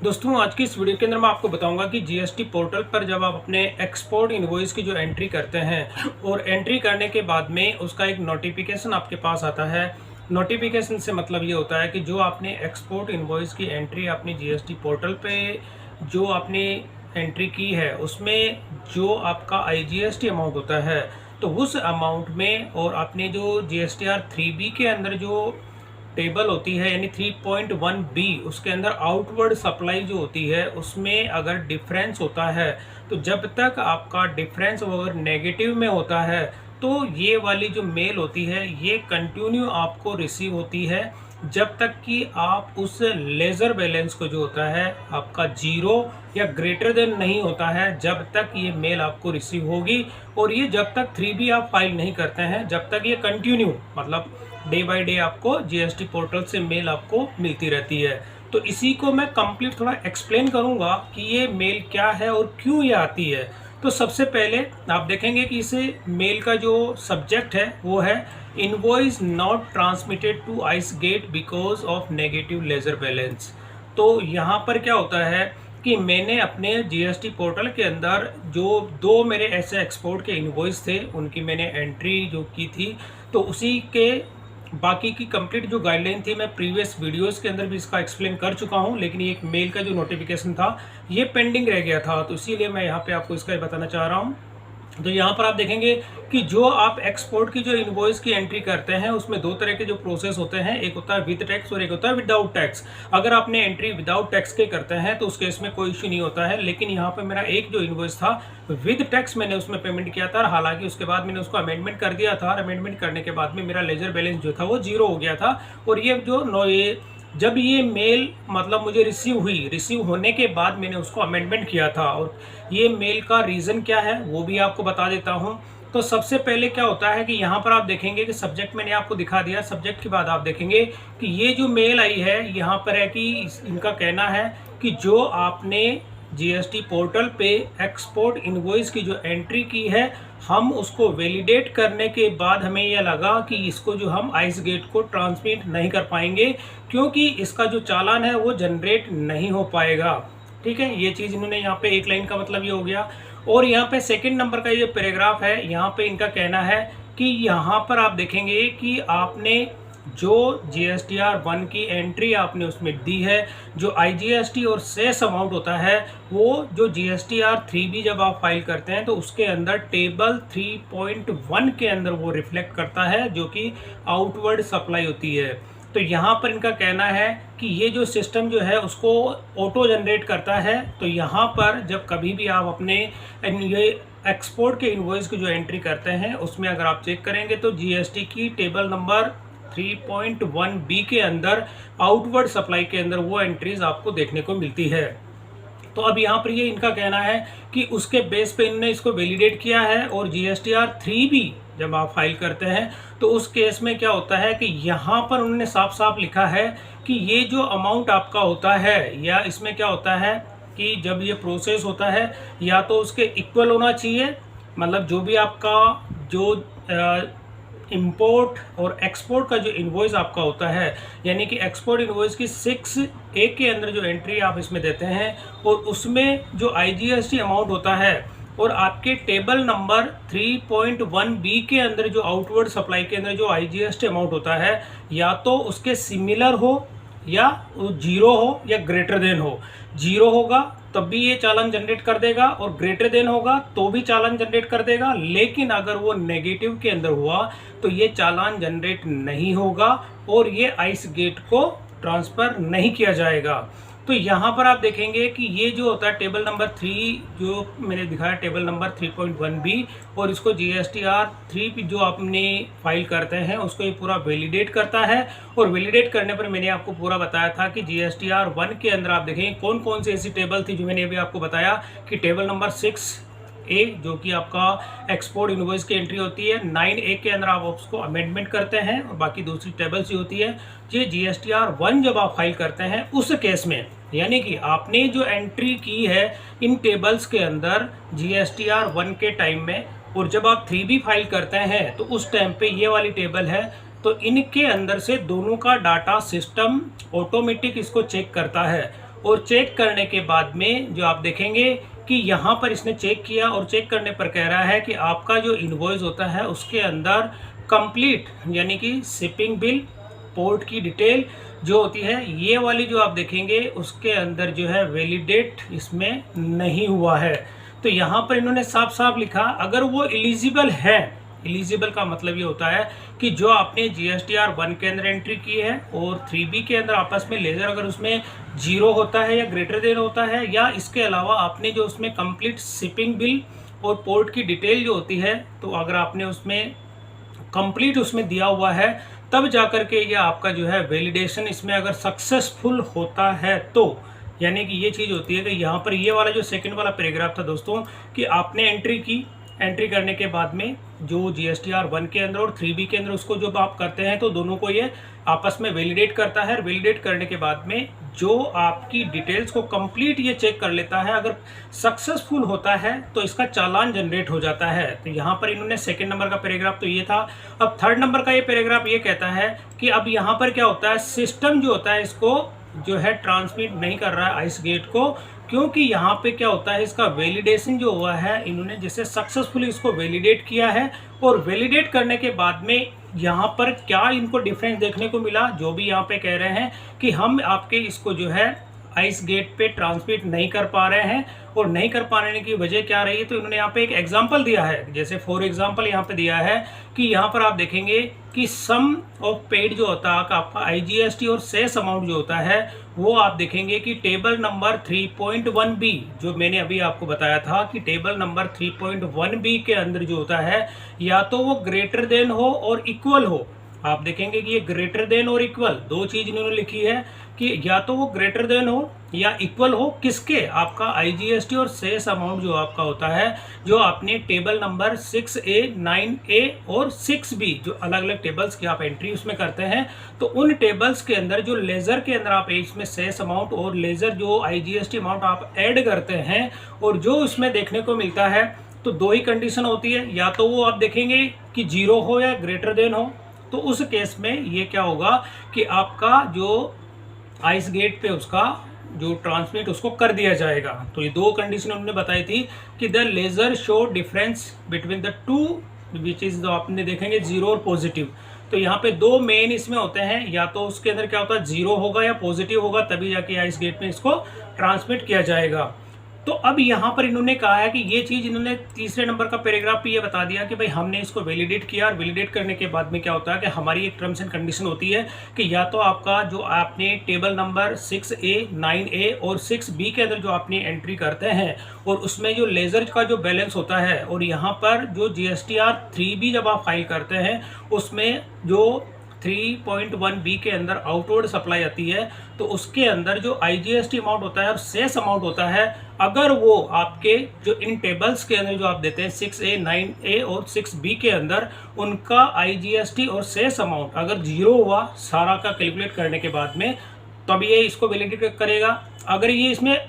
दोस्तों आज की इस वीडियो के अंदर मैं आपको बताऊंगा कि जीएसटी पोर्टल पर जब आप अपने एक्सपोर्ट इनवॉइस की जो एंट्री करते हैं और एंट्री करने के बाद में उसका एक नोटिफिकेशन आपके पास आता है। नोटिफिकेशन से मतलब ये होता है कि जो आपने एक्सपोर्ट इनवॉइस की एंट्री अपनी जीएसटी पोर्टल पे जो आपने एंट्री की है उसमें जो आपका आईजीएसटी अमाउंट होता है तो उस अमाउंट में और आपने जो जीएसटीआर 3B के अंदर जो टेबल होती है यानी 3.1 बी उसके अंदर आउटवर्ड सप्लाई जो होती है उसमें अगर डिफरेंस होता है तो जब तक आपका डिफरेंस अगर नेगेटिव में होता है तो ये वाली जो मेल होती है ये कंटिन्यू आपको रिसीव होती है जब तक कि आप उस लेज़र बैलेंस को जो होता है आपका 0 या ग्रेटर देन नहीं होता है जब तक ये मेल आपको रिसीव होगी। और ये जब तक 3B आप फाइल नहीं करते हैं जब तक ये कंटिन्यू मतलब डे बाय डे आपको जीएसटी पोर्टल से मेल आपको मिलती रहती है। तो इसी को मैं कंप्लीट थोड़ा एक्सप्लेन करूंगा कि ये मेल क्या है और क्यों ये आती है। तो सबसे पहले आप देखेंगे कि इसे मेल का जो सब्जेक्ट है वो है invoice not transmitted to ICEGATE because of negative ledger balance. तो यहाँ पर क्या होता है कि मैंने अपने जीएसटी पोर्टल के अंदर जो दो मेरे ऐसे एक्सपोर्ट के इनवॉइस थे उनकी मैंने एंट्री जो की थी तो उसी के बाकी की कंप्लीट जो गाइडलाइन थी मैं प्रीवियस वीडियोस के अंदर भी इसका एक्सप्लेन कर चुका हूं, लेकिन ये एक मेल का जो नोटिफिकेशन था ये पेंडिंग रह गया था तो इसीलिए मैं यहाँ पे आपको इसका बताना चाह रहा हूँ। तो यहाँ पर आप देखेंगे कि जो आप एक्सपोर्ट की जो इनवॉइस की एंट्री करते हैं उसमें दो तरह के जो प्रोसेस होते हैं, एक होता है विद टैक्स और एक होता है विदाउट टैक्स। अगर आपने एंट्री विदाउट टैक्स के करते हैं तो उस केस में कोई इश्यू नहीं होता है, लेकिन यहाँ पर मेरा एक जो इनवॉइस था विद टैक्स मैंने उसमें पेमेंट किया था। हालांकि उसके बाद मैंने उसको अमेंडमेंट कर दिया था और अमेंडमेंट करने के बाद में मेरा लेजर बैलेंस जो था वो 0 हो गया था। और ये जो जब ये मेल मतलब मुझे रिसीव होने के बाद मैंने उसको अमेंडमेंट किया था और ये मेल का रीज़न क्या है वो भी आपको बता देता हूँ। तो सबसे पहले क्या होता है कि यहाँ पर आप देखेंगे कि सब्जेक्ट मैंने आपको दिखा दिया, सब्जेक्ट के बाद आप देखेंगे कि ये जो मेल आई है यहाँ पर है कि इनका कहना है कि जो आपने जीएसटी पोर्टल पे एक्सपोर्ट इनवॉइस की जो एंट्री की है हम उसको वैलिडेट करने के बाद हमें यह लगा कि इसको जो हम आइस गेट को ट्रांसमिट नहीं कर पाएंगे क्योंकि इसका जो चालान है वो जनरेट नहीं हो पाएगा। ठीक है, ये चीज़ इन्होंने यहाँ पे एक लाइन का मतलब ये हो गया। और यहाँ पे सेकंड नंबर का ये पैराग्राफ है, यहाँ पे इनका कहना है कि यहाँ पर आप देखेंगे कि आपने जो जीएसटीआर 1 की एंट्री आपने उसमें दी है जो आईजीएसटी और सेस अमाउंट होता है वो जो जीएसटीआर 3B जब आप फाइल करते हैं तो उसके अंदर टेबल 3.1 के अंदर वो रिफ्लेक्ट करता है जो कि आउटवर्ड सप्लाई होती है। तो यहाँ पर इनका कहना है कि ये जो सिस्टम जो है उसको ऑटो जनरेट करता है। तो यहाँ पर जब कभी भी आप अपने ये एक्सपोर्ट के इनवॉइस की जो एंट्री करते हैं उसमें अगर आप चेक करेंगे तो जीएसटी की टेबल नंबर 3.1B के अंदर आउटवर्ड सप्लाई के अंदर वो एंट्रीज आपको देखने को मिलती है। तो अब यहाँ पर ये इनका कहना है कि उसके बेस पे इन्होंने इसको वैलिडेट किया है और जीएसटीआर 3B जब आप फाइल करते हैं तो उस केस में क्या होता है कि यहाँ पर उन्होंने साफ साफ लिखा है कि ये जो अमाउंट आपका होता है या इसमें क्या होता है कि जब ये प्रोसेस होता है या तो उसके इक्वल होना चाहिए, मतलब जो भी आपका जो इंपोर्ट और एक्सपोर्ट का जो इनवॉइस आपका होता है यानी कि एक्सपोर्ट इनवॉइस की 6A के अंदर जो एंट्री आप इसमें देते हैं और उसमें जो आईजीएसटी अमाउंट होता है और आपके टेबल नंबर 3.1B के अंदर जो आउटवर्ड सप्लाई के अंदर जो आईजीएसटी अमाउंट होता है या तो उसके सिमिलर हो या 0 हो या ग्रेटर देन हो। 0 होगा तब भी ये चालान जनरेट कर देगा और ग्रेटर देन होगा तो भी चालान जनरेट कर देगा, लेकिन अगर वो नेगेटिव के अंदर हुआ तो ये चालान जनरेट नहीं होगा और ये आइस गेट को ट्रांसफ़र नहीं किया जाएगा। तो यहाँ पर आप देखेंगे कि ये जो होता है टेबल नंबर 3 जो मैंने दिखाया टेबल नंबर 3.1B और इसको जीएसटीआर 3 जो आपने फाइल करते हैं उसको ये पूरा वैलिडेट करता है। और वैलिडेट करने पर मैंने आपको पूरा बताया था कि जीएसटीआर 1 के अंदर आप देखेंगे कौन कौन सी ऐसी टेबल थी जो मैंने अभी आपको बताया कि टेबल नंबर 6A जो कि आपका एक्सपोर्ट इनवॉइस की एंट्री होती है, 9A के अंदर आप उसको अमेंडमेंट करते हैं और बाकी दूसरी टेबल्स ही होती है। ये जीएसटीआर 1 जब आप फाइल करते हैं उस केस में यानी कि आपने जो एंट्री की है इन टेबल्स के अंदर जीएसटीआर 1 के टाइम में और जब आप 3B फाइल करते हैं तो उस टाइम पे ये वाली टेबल है तो इनके अंदर से दोनों का डाटा सिस्टम ऑटोमेटिक इसको चेक करता है और चेक करने के बाद में जो आप देखेंगे कि यहाँ पर इसने चेक किया और चेक करने पर कह रहा है कि आपका जो इनवॉइस होता है उसके अंदर कंप्लीट यानी कि शिपिंग बिल, पोर्ट की डिटेल जो होती है, ये वाली जो आप देखेंगे उसके अंदर जो है वैलिडेट इसमें नहीं हुआ है। तो यहाँ पर इन्होंने साफ साफ लिखा अगर वो एलिजिबल है, एलिजिबल का मतलब ये होता है कि जो आपने GSTR 1 के अंदर एंट्री की है और 3B के अंदर आपस में लेजर अगर उसमें 0 होता है या ग्रेटर देन होता है, या इसके अलावा आपने जो उसमें कंप्लीट शिपिंग बिल और पोर्ट की डिटेल जो होती है, तो अगर आपने उसमें कंप्लीट उसमें दिया हुआ है तब जाकर के ये आपका जो है वैलिडेशन इसमें अगर सक्सेसफुल होता है तो, यानी कि ये चीज़ होती है कि यहाँ पर ये वाला जो सेकंड वाला पैराग्राफ था दोस्तों कि आपने एंट्री की, एंट्री करने के बाद में जो GSTR 1 के अंदर और 3B के अंदर उसको जब आप करते हैं तो दोनों को ये आपस में वैलिडेट करता है। वैलिडेट करने के बाद में जो आपकी डिटेल्स को कंप्लीट ये चेक कर लेता है, अगर सक्सेसफुल होता है तो इसका चालान जनरेट हो जाता है। तो यहाँ पर इन्होंने सेकंड नंबर का पैराग्राफ तो ये था। अब थर्ड नंबर का ये पैराग्राफ ये कहता है कि अब यहाँ पर क्या होता है, सिस्टम जो होता है इसको जो है ट्रांसमिट नहीं कर रहा है आइस गेट को, क्योंकि यहाँ पे क्या होता है इसका वैलिडेशन जो हुआ है, इन्होंने जैसे सक्सेसफुली इसको वैलिडेट किया है और वैलिडेट करने के बाद में यहाँ पर क्या इनको डिफरेंस देखने को मिला, जो भी यहाँ पे कह रहे हैं कि हम आपके इसको जो है आइस गेट पे ट्रांसमिट नहीं कर पा रहे हैं, और नहीं कर पाने की वजह क्या रही है, तो इन्होंने यहाँ पे एक एग्जांपल दिया है। जैसे फॉर एग्जांपल यहाँ पे दिया है कि यहाँ पर आप देखेंगे कि सम ऑफ पेड जो होता है आपका IGST और सेस अमाउंट जो होता है वो आप देखेंगे कि टेबल नंबर 3.1B जो मैंने अभी आपको बताया था कि टेबल नंबर 3.1B के अंदर जो होता है या तो वो ग्रेटर देन हो और इक्वल हो। आप देखेंगे कि ये ग्रेटर देन और इक्वल दो चीज इन्होंने लिखी है कि या तो वो ग्रेटर देन हो या इक्वल हो, किसके, आपका IGST और सेस अमाउंट जो आपका होता है जो आपने टेबल नंबर 6A 9A और 6B जो अलग अलग टेबल्स की आप एंट्री उसमें करते हैं, तो उन टेबल्स के अंदर जो लेजर के अंदर आप इसमें सेस अमाउंट और लेजर जो IGST अमाउंट आप ऐड करते हैं और जो उसमें देखने को मिलता है, तो दो ही कंडीशन होती है, या तो वो आप देखेंगे कि 0 हो या ग्रेटर देन हो। तो उस केस में ये क्या होगा कि आपका जो आइस गेट पे उसका जो ट्रांसमिट उसको कर दिया जाएगा। तो ये दो कंडीशन उन्होंने बताई थी कि the ledger show difference between the two which is आपने देखेंगे 0 और पॉजिटिव। तो यहाँ पे दो मेन इसमें होते हैं, या तो उसके अंदर क्या होता है 0 होगा या पॉजिटिव होगा, तभी जाके आइस गेट में इसको ट्रांसमिट किया जाएगा। तो अब यहाँ पर इन्होंने कहा है कि ये चीज़ इन्होंने तीसरे नंबर का पैराग्राफ पे ये बता दिया कि भाई हमने इसको वैलिडेट किया, और वैलिडेट करने के बाद में क्या होता है कि हमारी एक टर्म्स एंड कंडीशन होती है कि या तो आपका जो आपने टेबल नंबर 6A 9A और 6B के अंदर जो आपने एंट्री करते हैं और उसमें जो लेजर का जो बैलेंस होता है, और यहाँ पर जो GSTR 3B जब आप फाइल करते हैं उसमें जो 3.1B के अंदर आउटवर्ड सप्लाई आती है, तो उसके अंदर जो IGST अमाउंट होता है और सेस अमाउंट होता है, अगर वो आपके जो इन टेबल्स के अंदर जो आप देते हैं 6A 9A और 6B के अंदर उनका IGST और सेस अमाउंट अगर 0 हुआ सारा का कैलकुलेट करने के बाद में, तब ये इसको वैलिडेट करेगा। अगर ये इसमें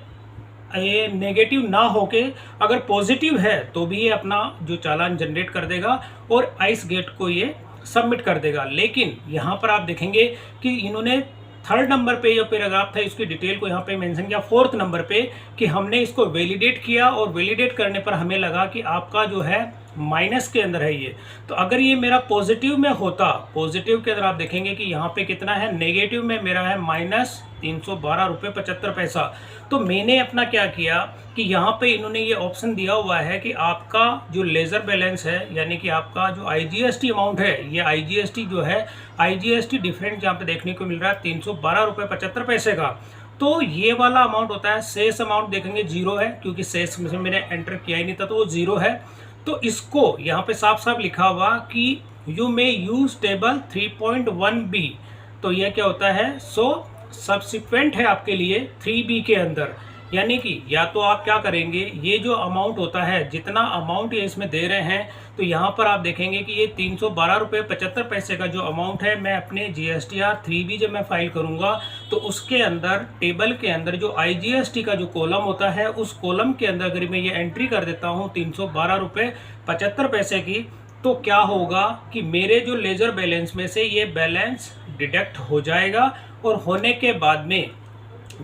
ये नेगेटिव ना होके अगर पॉजिटिव है तो भी ये अपना जो चालान जनरेट कर देगा और आइस गेट को ये सबमिट कर देगा। लेकिन यहाँ पर आप देखेंगे कि इन्होंने थर्ड नंबर पे जो पैराग्राफ था इसकी डिटेल को यहाँ पे मेंशन किया फोर्थ नंबर पे कि हमने इसको वैलिडेट किया और वैलिडेट करने पर हमें लगा कि आपका जो है माइनस के अंदर है ये। तो अगर ये मेरा पॉजिटिव में होता, पॉजिटिव के अंदर आप देखेंगे कि यहाँ पे कितना है, नेगेटिव में मेरा है -312.75 रुपये। तो मैंने अपना क्या किया कि यहाँ पे इन्होंने ये ऑप्शन दिया हुआ है कि आपका जो लेजर बैलेंस है यानी कि आपका जो IGST अमाउंट है, ये IGST जो है IGST डिफरेंट यहाँ पे देखने को मिल रहा है 312.75 रुपये का। तो ये वाला अमाउंट होता है, सेस अमाउंट देखेंगे 0 है क्योंकि सेस में मैंने एंटर किया ही नहीं था तो वो 0 है। तो इसको यहाँ पे साफ साफ लिखा हुआ कि you may use table 3.1B। तो यह क्या होता है, सो सब्सिक्वेंट है आपके लिए 3B के अंदर, यानी कि या तो आप क्या करेंगे, ये जो अमाउंट होता है जितना अमाउंट ये इसमें दे रहे हैं, तो यहाँ पर आप देखेंगे कि ये 312.75 रुपये का जो अमाउंट है, मैं अपने GSTR 3B जब मैं फाइल करूँगा तो उसके अंदर टेबल के अंदर जो IGST का जो कॉलम होता है उस कॉलम के अंदर अगर मैं ये एंट्री कर देता हूँ 312.75 की, तो क्या होगा कि मेरे जो लेजर बैलेंस में से ये बैलेंस डिडक्ट हो जाएगा और होने के बाद में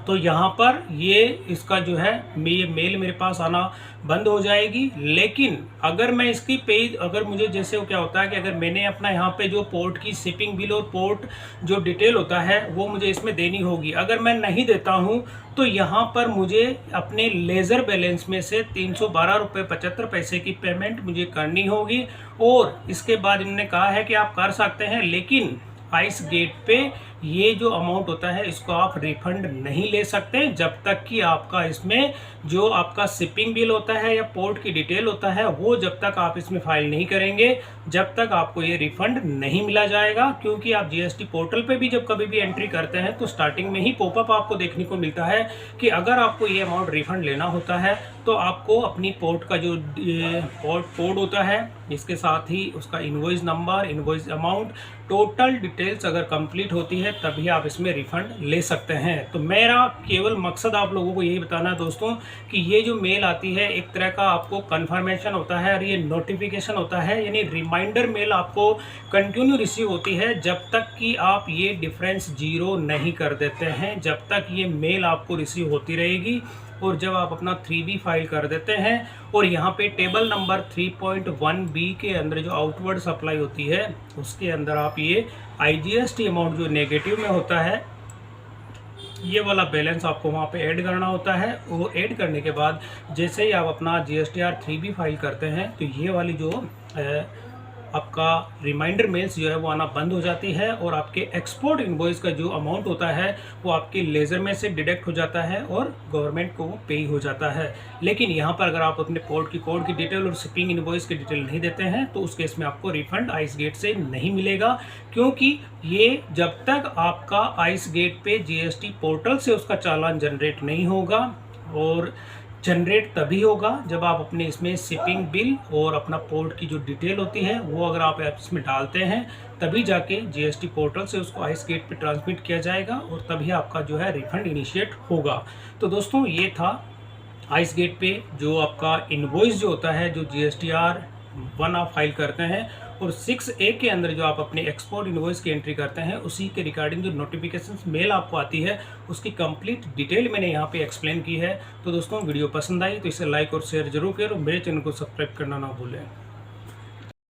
तो यहाँ पर ये इसका जो है ये मेल मेरे पास आना बंद हो जाएगी। लेकिन अगर मैं इसकी पेज अगर मुझे जैसे वो क्या होता है कि अगर मैंने अपना यहाँ पे जो पोर्ट की शिपिंग बिल और पोर्ट जो डिटेल होता है वो मुझे इसमें देनी होगी। अगर मैं नहीं देता हूँ तो यहाँ पर मुझे अपने लेज़र बैलेंस में से 312 रुपये 75 पैसे की पेमेंट मुझे करनी होगी। और इसके बाद इन्होंने कहा है कि आप कर सकते हैं, लेकिन आइस गेट पे ये जो अमाउंट होता है इसको आप रिफंड नहीं ले सकते जब तक कि आपका इसमें जो आपका शिपिंग बिल होता है या पोर्ट की डिटेल होता है वो जब तक आप इसमें फाइल नहीं करेंगे जब तक आपको ये रिफंड नहीं मिला जाएगा। क्योंकि आप जीएसटी पोर्टल पे भी जब कभी भी एंट्री करते हैं तो स्टार्टिंग में ही पॉपअप आपको देखने को मिलता है कि अगर आपको ये अमाउंट रिफंड लेना होता है तो आपको अपनी पोर्ट का जो पोर्ट कोड होता है इसके साथ ही उसका invoice number, invoice amount, total details अगर कंप्लीट होती है तभी आप इसमें रिफंड ले सकते हैं। तो मेरा केवल मकसद आप लोगों को यही बताना है दोस्तों कि ये जो मेल आती है एक तरह का आपको कंफर्मेशन होता है और ये नोटिफिकेशन होता है, यानी रिमाइंडर मेल आपको कंटिन्यू रिसीव होती है जब तक कि आप ये डिफरेंस जीरो नहीं कर देते हैं, जब तक ये मेल आपको रिसीव होती रहेगी। और जब आप अपना 3B फाइल कर देते हैं और यहाँ पे टेबल नंबर 3.1B के अंदर जो आउटवर्ड सप्लाई होती है उसके अंदर आप ये IGST अमाउंट जो नेगेटिव में होता है ये वाला बैलेंस आपको वहाँ पे ऐड करना होता है। वो ऐड करने के बाद जैसे ही आप अपना GSTR 3B फाइल करते हैं तो ये वाली जो आपका रिमाइंडर मेल्स जो है वो आना बंद हो जाती है और आपके एक्सपोर्ट इनवॉइस का जो अमाउंट होता है वो आपके लेज़र में से डिडक्ट हो जाता है और गवर्नमेंट को वो पे हो जाता है। लेकिन यहाँ पर अगर आप अपने पोर्ट की कोड की डिटेल और शिपिंग इनवॉइस की डिटेल नहीं देते हैं तो उस केस में आपको रिफंड आइस गेट से नहीं मिलेगा। क्योंकि ये जब तक आपका आइस गेट पे GST पोर्टल से उसका चालान जनरेट नहीं होगा, और जनरेट तभी होगा जब आप अपने इसमें शिपिंग बिल और अपना पोर्ट की जो डिटेल होती है वो अगर आप इसमें डालते हैं तभी जाके GST पोर्टल से उसको आइस गेट पे ट्रांसमिट किया जाएगा और तभी आपका जो है रिफंड इनिशिएट होगा। तो दोस्तों ये था आइस गेट पे जो आपका इनवॉइस जो होता है जो GSTR 1 आप फाइल करते हैं और 6A के अंदर जो आप अपने एक्सपोर्ट इनवॉइस की एंट्री करते हैं उसी के रिगार्डिंग जो नोटिफिकेशंस मेल आपको आती है उसकी कंप्लीट डिटेल मैंने यहाँ पे एक्सप्लेन की है। तो दोस्तों वीडियो पसंद आई तो इसे लाइक और शेयर जरूर करें और मेरे चैनल को सब्सक्राइब करना ना भूलें।